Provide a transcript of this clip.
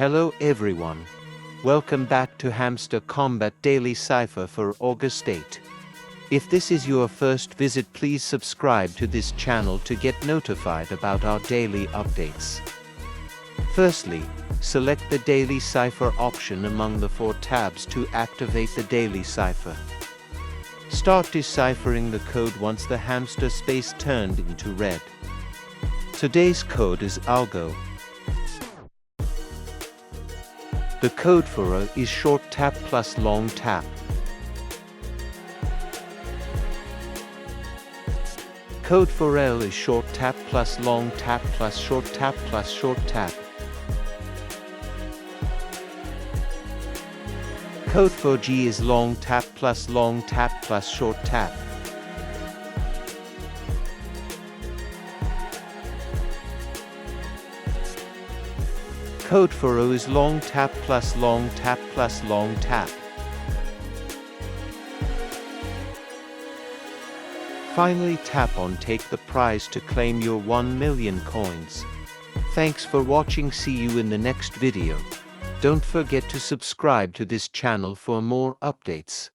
Hello everyone. Welcome back to HAMSTER KOMBAT Daily Cipher for August 8. If this is your first visit, please subscribe to this channel to get notified about our daily updates. Firstly, select the Daily Cipher option among the 4 tabs to activate the Daily Cipher. Start deciphering the code once the hamster space turned into red. Today's code is algo. The code for A is short tap plus long tap. Code for L is short tap plus long tap plus short tap plus short tap. Code for G is long tap plus long tap plus short tap. Code for O is long tap plus long tap plus long tap. Finally, tap on Take the Prize to claim your 1 million coins. Thanks for watching. See you in the next video. Don't forget to subscribe to this channel for more updates.